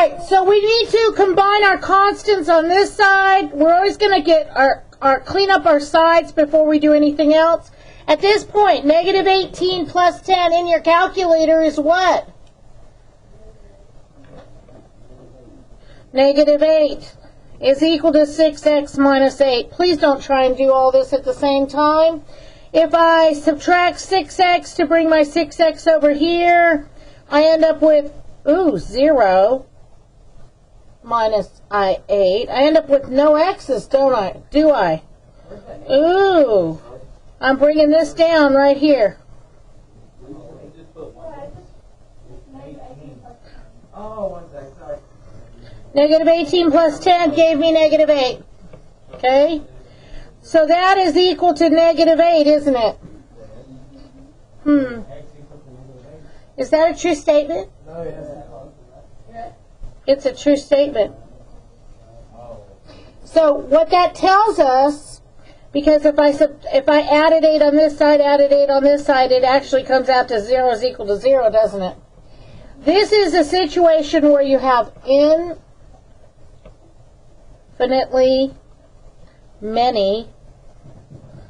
right, so we need to combine our constants on this side. We're always going to get our clean up our sides before we do anything else. At this point, negative 18 plus 10 in your calculator is what? Negative 8 is equal to 6x minus 8. Please don't try and do all this at the same time. If I subtract 6x to bring my 6x over here, I end up with, 0 minus 8. I end up with no x's, don't I? Do I? Ooh. I'm bringing this down right here. Negative 18 plus 10 gave me negative 8. Okay? So that is equal to negative 8, isn't it? Is that a true statement? It's a true statement. So what that tells us, because if I added 8 on this side, added 8 on this side, it actually comes out to 0 is equal to 0, doesn't it? This is a situation where you have infinitely many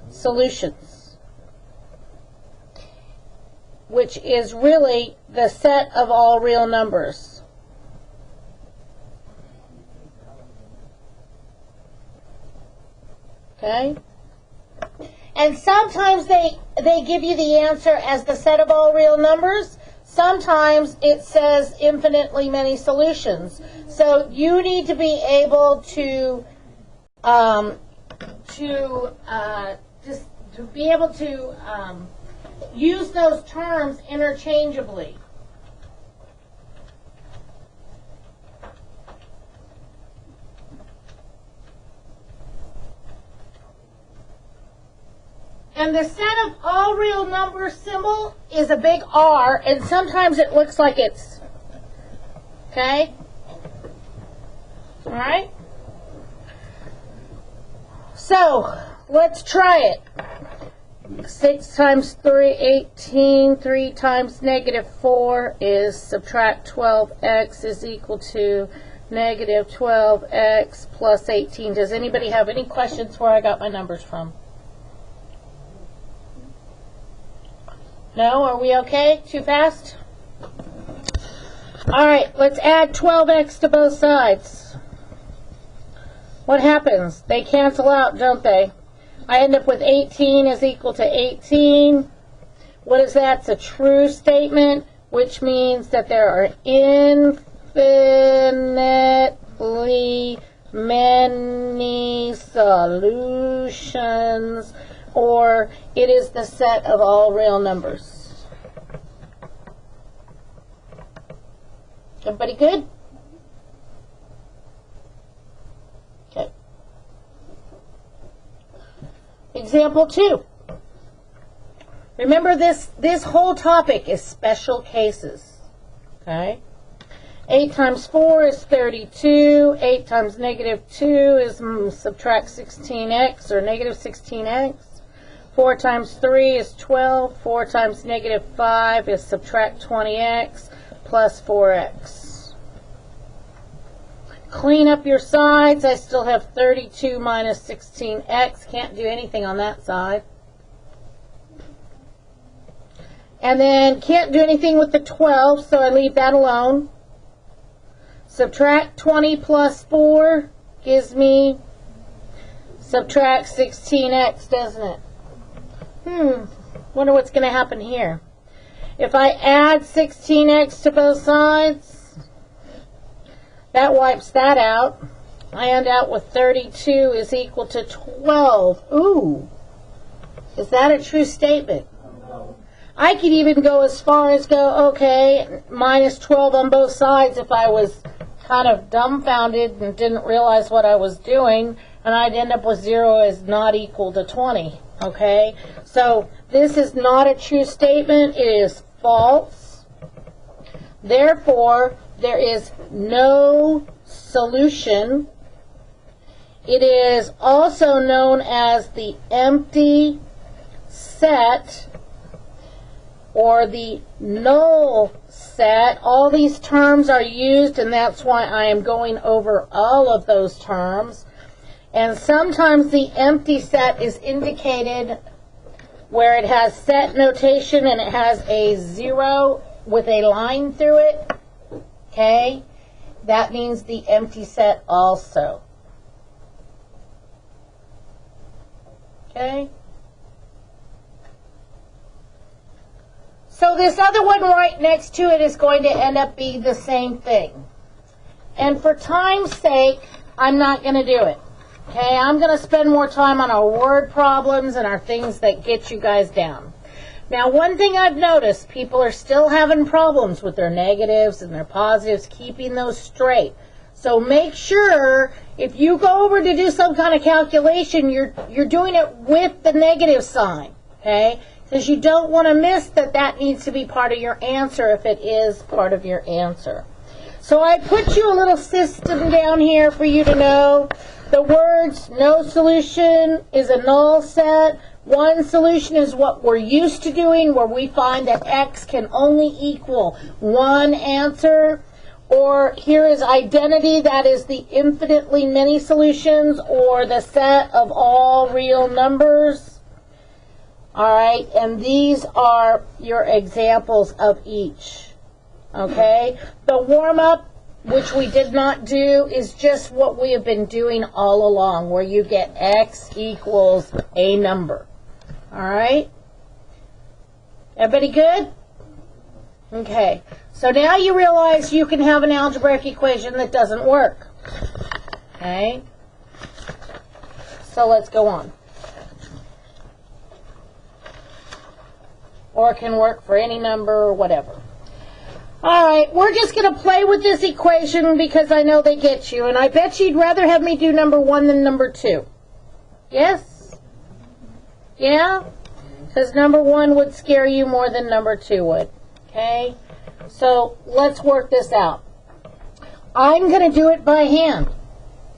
solutions, which is really the set of all real numbers. Okay? And sometimes they give you the answer as the set of all real numbers. Sometimes it says infinitely many solutions. So you need to be able to be able to use those terms interchangeably. And the set of all real numbers symbol is a big R, and sometimes it looks like it's, okay? All right? So, let's try it. 6 times 3, 18. 3 times negative 4 is subtract 12x is equal to negative 12x plus 18. Does anybody have any questions where I got my numbers from? No? Are we okay? Too fast? All right, let's add 12x to both sides. What happens? They cancel out, don't they? I end up with 18 is equal to 18. What is that? It's a true statement, which means that there are infinitely many solutions, or it is the set of all real numbers. Everybody good? Okay. Example 2. Remember this whole topic is special cases. Okay? 8 times 4 is 32. 8 times negative 2 is subtract 16x or negative 16x. 4 times 3 is 12. 4 times negative 5 is subtract 20x plus 4x. Clean up your sides. I still have 32 minus 16x. Can't do anything on that side. And then can't do anything with the 12, so I leave that alone. Subtract 20 plus 4 gives me subtract 16x, doesn't it? Wonder what's going to happen here. If I add 16x to both sides, that wipes that out. I end out with 32 is equal to 12. Ooh. Is that a true statement? I could even go as far as okay, minus 12 on both sides if I was kind of dumbfounded and didn't realize what I was doing, and I'd end up with 0 is not equal to 20. Okay? So this is not a true statement. It is false. Therefore, there is no solution. It is also known as the empty set, or the null set. All these terms are used, and that's why I am going over all of those terms. And sometimes the empty set is indicated where it has set notation and it has a 0 with a line through it. Okay? That means the empty set also. Okay? So this other one right next to it is going to end up being the same thing. And for time's sake, I'm not going to do it. Okay, I'm going to spend more time on our word problems and our things that get you guys down. Now, one thing I've noticed, people are still having problems with their negatives and their positives, keeping those straight. So make sure if you go over to do some kind of calculation, you're doing it with the negative sign. Okay? Because you don't want to miss that that needs to be part of your answer if it is part of your answer. So I put you a little system down here for you to know. The words no solution is a null set. One solution is what we're used to doing, where we find that x can only equal one answer. Or here is identity, that is the infinitely many solutions, or the set of all real numbers. All right, and these are your examples of each. Okay, the warm-up, which we did not do, is just what we have been doing all along, where you get x equals a number. All right, everybody good? Okay, so now you realize you can have an algebraic equation that doesn't work. Okay, so let's go on. Or it can work for any number or whatever. All right, we're just going to play with this equation because I know they get you. And I bet you'd rather have me do number 1 than number 2. Yes? Yeah? Because number 1 would scare you more than number 2 would. Okay? So let's work this out. I'm going to do it by hand.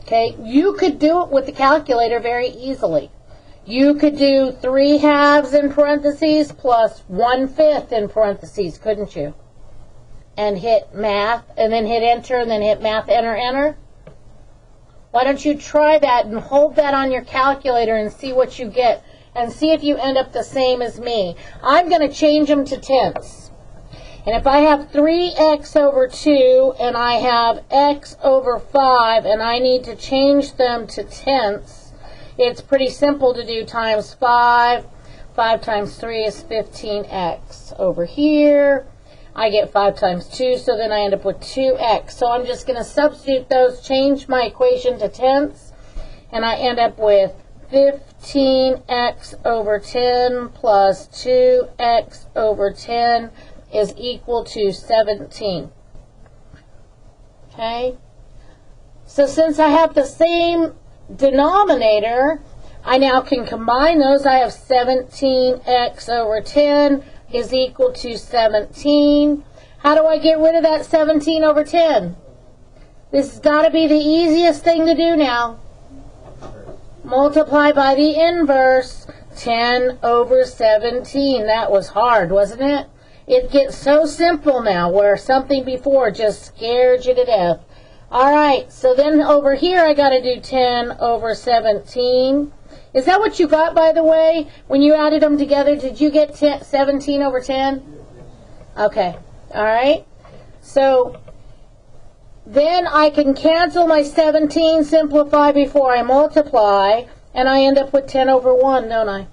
Okay? You could do it with the calculator very easily. You could do 3/2 in parentheses plus 1/5 in parentheses, couldn't you? And hit math, and then hit enter, and then hit math, enter, enter. Why don't you try that and hold that on your calculator and see what you get, and see if you end up the same as me. I'm going to change them to tenths. And if I have 3x over 2, and I have x over 5, and I need to change them to tenths, it's pretty simple to do times 5. 5 times 3 is 15x. Over here, I get 5 times 2, so then I end up with 2x. So I'm just going to substitute those, change my equation to tenths, and I end up with 15x over 10 plus 2x over 10 is equal to 17. Okay? So since I have the same denominator, I now can combine those. I have 17x over 10 is equal to 17. How do I get rid of that 17 over 10? This has got to be the easiest thing to do now. Multiply by the inverse. 10 over 17. That was hard, wasn't it? It gets so simple now, where something before just scared you to death. All right, so then over here I got to do 10 over 17. Is that what you got, by the way? When you added them together, did you get 17 over 10? Okay, all right. So then I can cancel my 17, simplify before I multiply, and I end up with 10 over 1, don't I?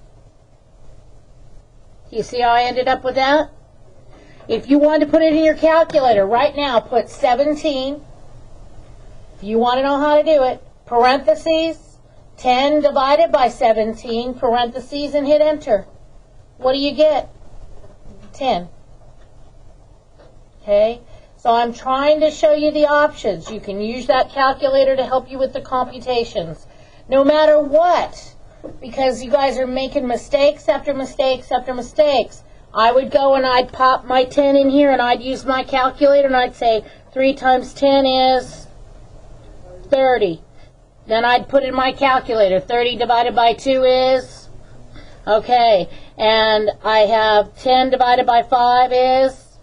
You see how I ended up with that? If you wanted to put it in your calculator right now, put 17. If you want to know how to do it, parentheses, 10 divided by 17, parentheses, and hit enter. What do you get? 10. Okay? So I'm trying to show you the options. You can use that calculator to help you with the computations. No matter what, because you guys are making mistakes after mistakes after mistakes, I would go and I'd pop my 10 in here and I'd use my calculator and I'd say 3 times 10 is 30. Then I'd put in my calculator. 30 divided by 2 is? Okay. And I have 10 divided by 5 is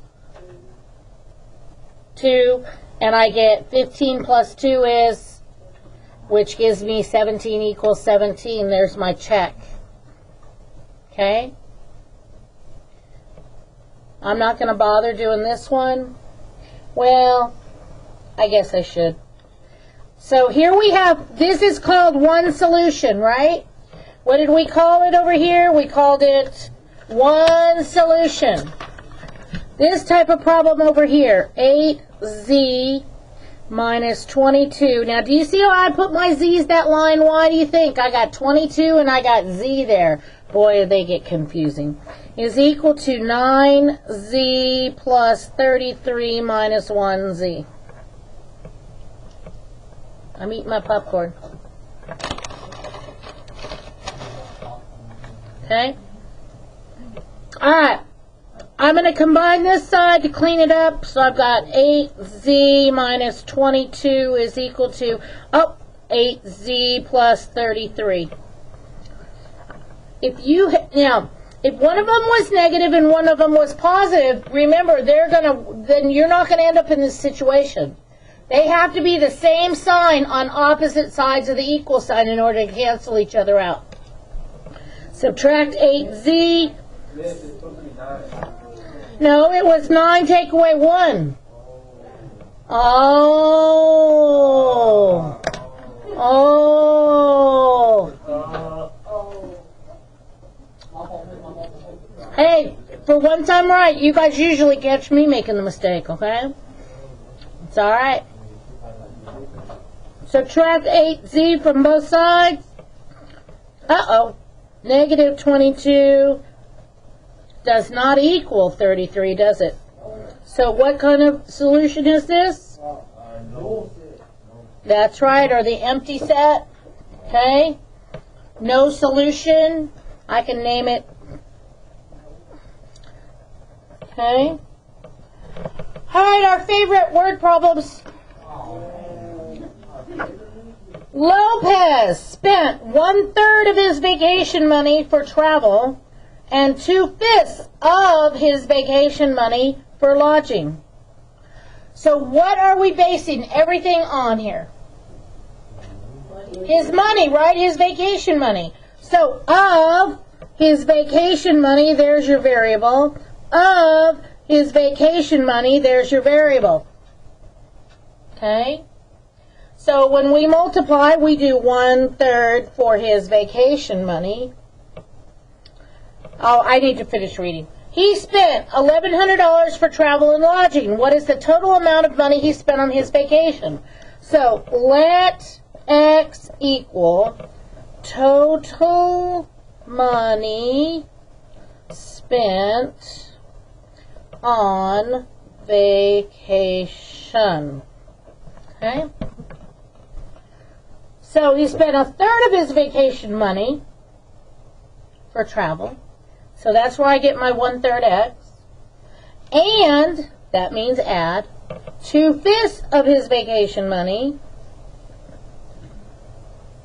2. And I get 15 plus 2 is, which gives me 17 equals 17. There's my check. Okay? I'm not going to bother doing this one. Well, I guess I should. So here we have, this is called one solution, right? What did we call it over here? We called it one solution. This type of problem over here, 8z minus 22. Now, do you see how I put my z's that line? Why do you think? I got 22 and I got z there. Boy, they get confusing. Is equal to 9z plus 33 minus 1z. I'm eating my popcorn. Okay? Alright. I'm going to combine this side to clean it up. So I've got 8z minus 22 is equal to, 8z plus 33. If one of them was negative and one of them was positive, remember, then you're not going to end up in this situation. They have to be the same sign on opposite sides of the equal sign in order to cancel each other out. Subtract 8z. No, it was 9 take away 1. Oh. Hey, for one time right, you guys usually catch me making the mistake, okay? It's alright. Subtract 8z from both sides. Negative 22 does not equal 33, does it? So what kind of solution is this? That's right, or the empty set. Okay? No solution. I can name it. Okay? Alright, our favorite word problems. Lopez spent 1/3 of his vacation money for travel and 2/5 of his vacation money for lodging. So what are we basing everything on here? His money, right? His vacation money. So of his vacation money, there's your variable. Of his vacation money, there's your variable. Okay? So when we multiply, we do 1/3 for his vacation money. Oh, I need to finish reading. He spent $1,100 for travel and lodging. What is the total amount of money he spent on his vacation? So let X equal total money spent on vacation. Okay? So he spent 1/3 of his vacation money for travel. So that's where I get my 1/3 X. And that means add 2/5 of his vacation money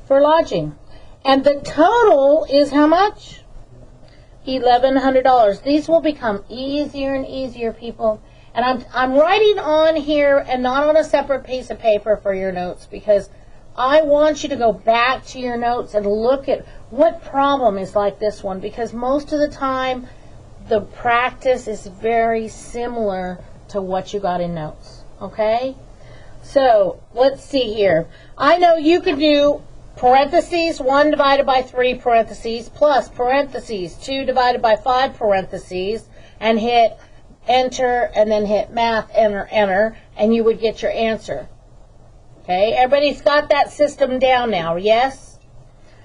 for lodging. And the total is how much? $1,100. These will become easier and easier, people. And I'm writing on here and not on a separate piece of paper for your notes, because I want you to go back to your notes and look at what problem is like this one, because most of the time the practice is very similar to what you got in notes. Okay? So let's see here. I know you could do parentheses 1 divided by 3 parentheses plus parentheses 2 divided by 5 parentheses and hit enter and then hit math, enter, and you would get your answer. Okay, everybody's got that system down now, yes?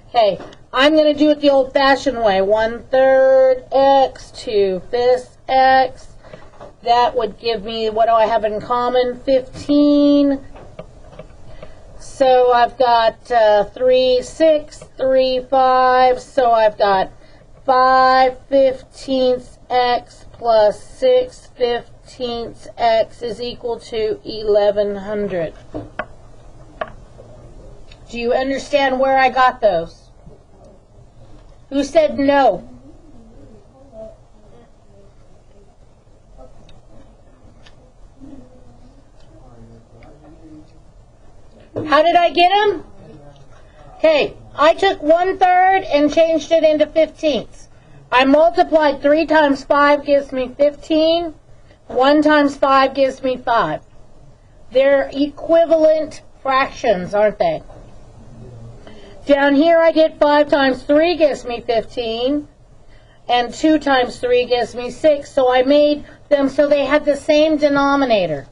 Okay, I'm going to do it the old-fashioned way. 1/3 X, 2/5 X. That would give me, what do I have in common? 15. So I've got 3, 6, 3, 5. So I've got 5/15 X plus 6/15 X is equal to 1,100. Do you understand where I got those? Who said no? How did I get them? Okay, I took 1/3 and changed it into 15ths. I multiplied 3 times 5 gives me 15. 1 times 5 gives me 5. They're equivalent fractions, aren't they? Down here I did 5 times 3 gives me 15. And 2 times 3 gives me 6. So I made them so they had the same denominator.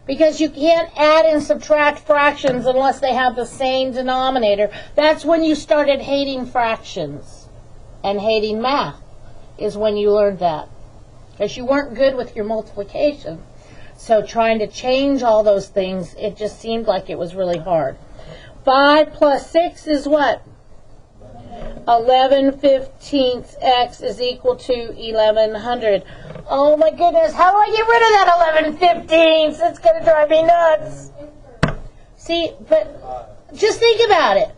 Because you can't add and subtract fractions unless they have the same denominator. That's when you started hating fractions and hating math, is when you learned that. Because you weren't good with your multiplication. So trying to change all those things, it just seemed like it was really hard. 5 plus 6 is what? 11/15 x is equal to 1100. Oh my goodness, how do I get rid of that 11/15? It's going to drive me nuts. See, but just think about it.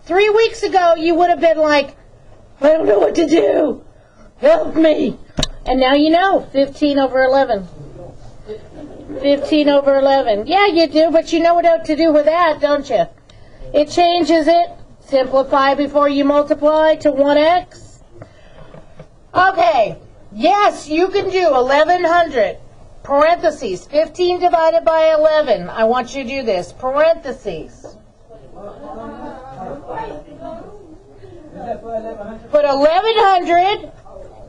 3 weeks ago, you would have been like, I don't know what to do. Help me. And now you know, 15 over 11. 15 over 11. Yeah, you do, but you know what to do with that, don't you? It changes it. Simplify before you multiply to 1x. Okay. Yes, you can do 1100. Parentheses. 15 divided by 11. I want you to do this. Parentheses. Put 1100.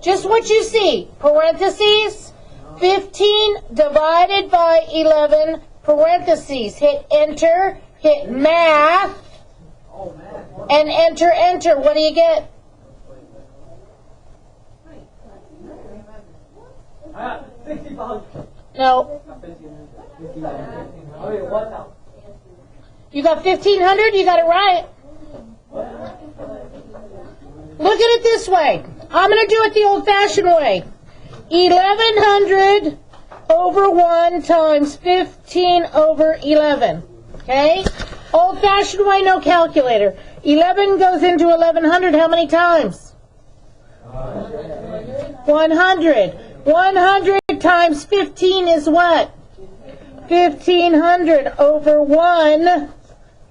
Just what you see. Parentheses. 15 divided by 11. Parentheses. Hit enter. Hit math. And enter, enter. What do you get? No. You got 1500? You got it right. Look at it this way. I'm going to do it the old-fashioned way. 1100 over 1 times 15 over 11. Okay? Old-fashioned way, no calculator. 11 goes into 1100 how many times? 100. 100 times 15 is what? 1500 over 1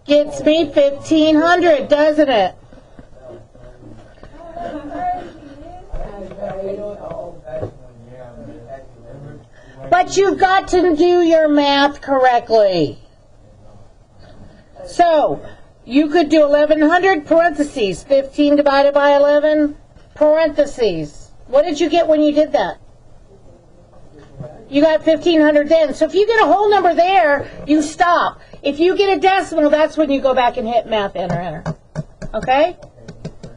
gets me 1500, doesn't it? But you've got to do your math correctly. So, you could do 1100 parentheses, 15 divided by 11 parentheses. What did you get when you did that? You got 1500 then. So if you get a whole number there, you stop. If you get a decimal, that's when you go back and hit math, enter, enter. Okay?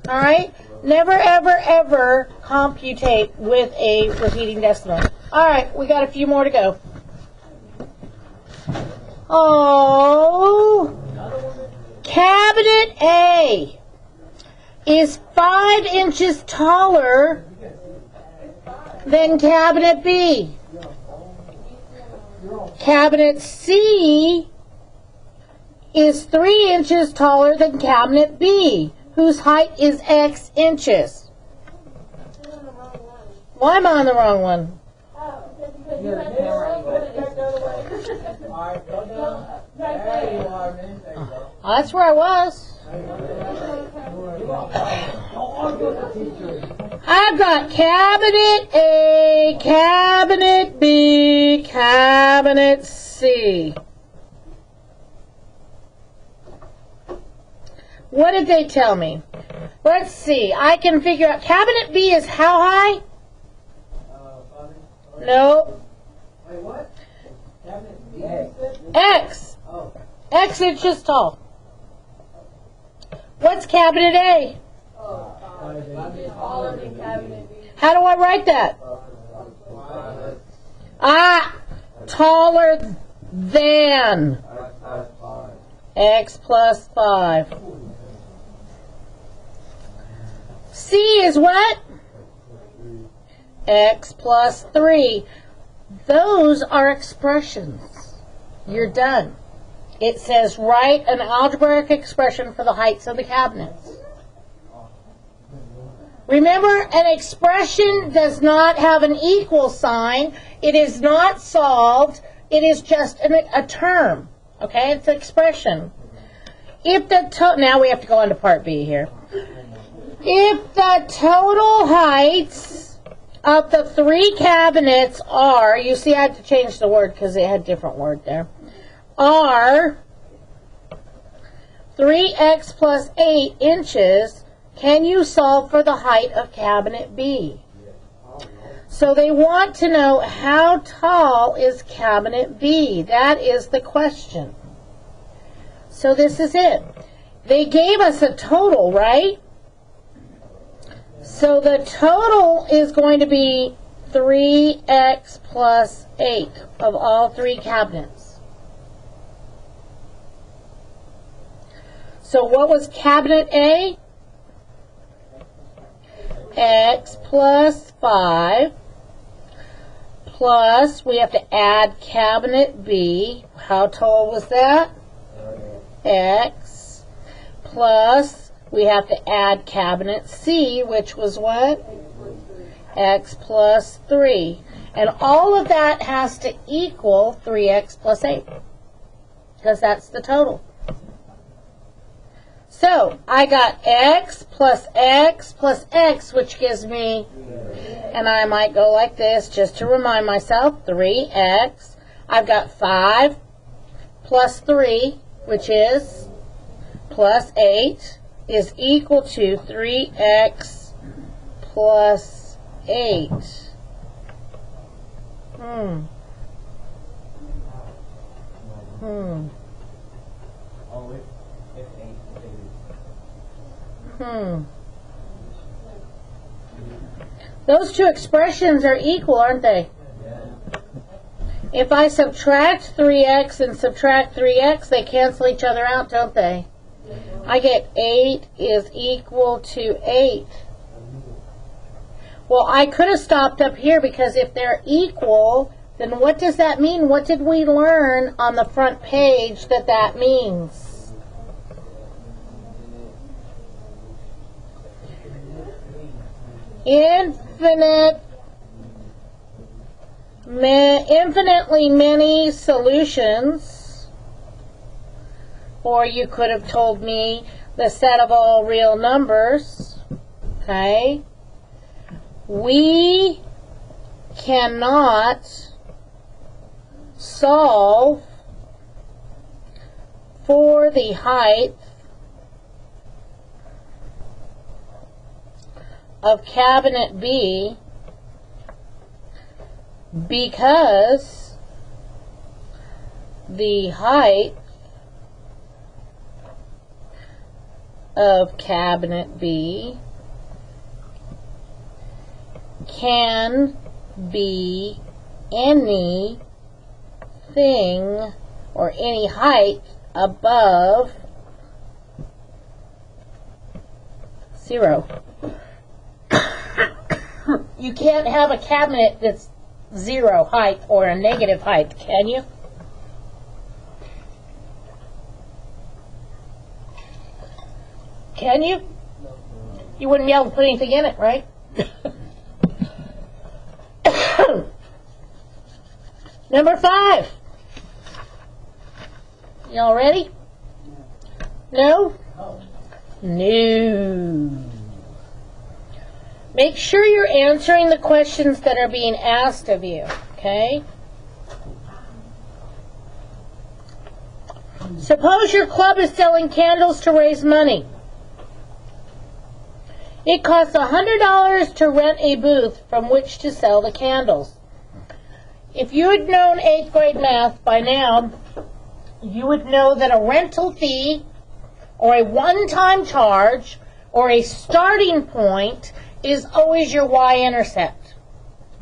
All right? Never, ever, ever computate with a repeating decimal. All right, we got a few more to go. Oh, cabinet A is 5 inches taller than cabinet B. Cabinet C is 3 inches taller than cabinet B, whose height is X inches. Why am I on the wrong one? Oh, that's where I was. I've got cabinet A, cabinet B, cabinet C. What did they tell me? Let's see. I can figure out. Cabinet B is how high? No. Wait, what? Cabinet B? X. Oh. X inches tall. What's cabinet A? Taller than cabinet B. How do I write that? Taller than X plus 5. C is what? X plus 3. Those are expressions. You're done. It says write an algebraic expression for the heights of the cabinets. Remember, an expression does not have an equal sign. It is not solved. It is just a term. Okay, it's an expression. If the now we have to go on to part B here. If the total heights of the 3 cabinets are, you see I had to change the word because it had a different word there, are 3x plus 8 inches, can you solve for the height of cabinet B? So they want to know, how tall is cabinet B? That is the question. So this is it. They gave us a total, right? So the total is going to be 3x plus 8 of all 3 cabinets. So what was cabinet A? X plus 5 plus, we have to add cabinet B. How tall was that? X plus, we have to add cabinet C, which was what? X plus 3. And all of that has to equal 3x plus 8, because that's the total. So, I got x plus x plus x, which gives me, and I might go like this just to remind myself, 3x. I've got 5 plus 3, which is plus 8, is equal to 3x plus 8. Those two expressions are equal, aren't they? If I subtract 3x and subtract 3x, they cancel each other out, don't they? I get 8 is equal to 8. Well, I could have stopped up here, because if they're equal, then what does that mean? What did we learn on the front page that means? Infinitely many solutions, or you could have told me the set of all real numbers. Okay, we cannot solve for the height of cabinet B because the height of cabinet B can be anything or any height above 0. You can't have a cabinet that's 0 height or a negative height, can you? Can you? You wouldn't be able to put anything in it, right? Number 5. Y'all ready? No? No. Make sure you're answering the questions that are being asked of you, okay? Suppose your club is selling candles to raise money. It costs $100 to rent a booth from which to sell the candles. If you had known 8th grade math by now, you would know that a rental fee or a one-time charge or a starting point is always your y-intercept.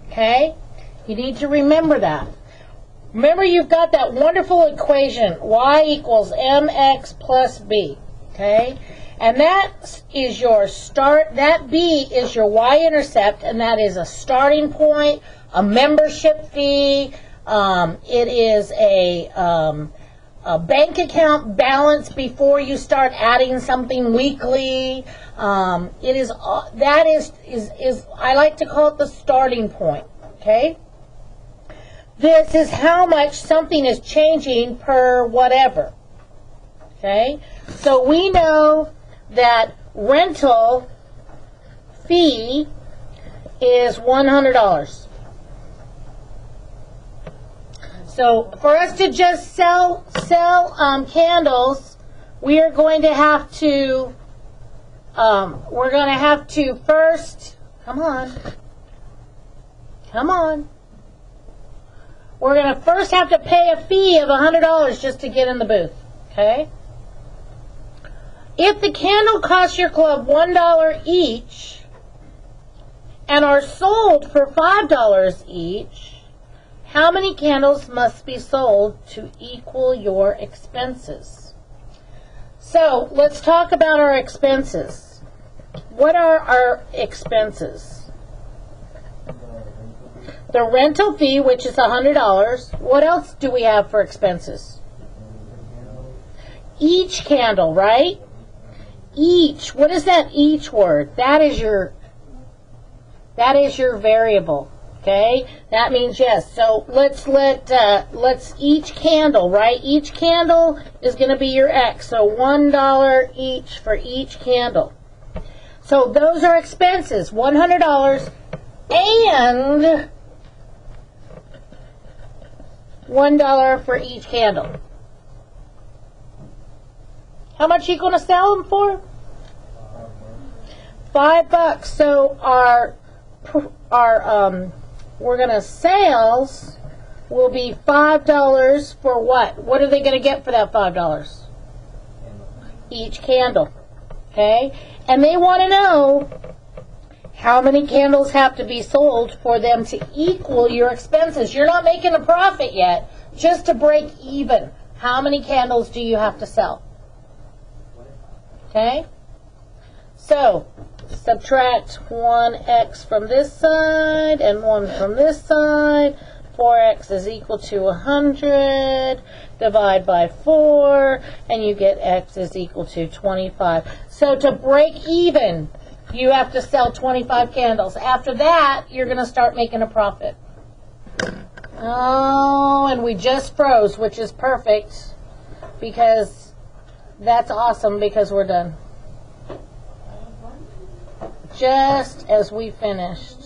Okay? You need to remember that. Remember, you've got that wonderful equation, y equals mx plus b. Okay? And that is your start, that b is your y-intercept, and that is a starting point, a membership fee, it is a bank account balance before you start adding something weekly. It is that is I like to call it the starting point. Okay. This is how much something is changing per whatever. Okay? So we know that rental fee is $100. So for us to just sell candles, we are going to have to first, come on. We're going to first have to pay a fee of $100 just to get in the booth. Okay? If the candle costs your club $1 each and are sold for $5 each, how many candles must be sold to equal your expenses? So let's talk about our expenses. What are our expenses? The rental fee, which is $100. What else do we have for expenses? Each candle, right? Each. What is that each word? That is your variable. Okay? That means yes. So let's each candle, right? Each candle is going to be your X. So $1 each for each candle. So those are expenses, $100 and $1 for each candle. How much are you going to sell them for? $5. So our we're going to sales will be $5 for what? What are they going to get for that $5? Each candle. Okay? And they want to know how many candles have to be sold for them to equal your expenses. You're not making a profit yet. Just to break even, how many candles do you have to sell? Okay? So, subtract 1x from this side and 1 from this side. 4x is equal to 100. Divide by 4, and you get x is equal to 25. So to break even, you have to sell 25 candles. After that, you're going to start making a profit. Oh, and we just froze, which is perfect, because that's awesome, because we're done. Just as we finished.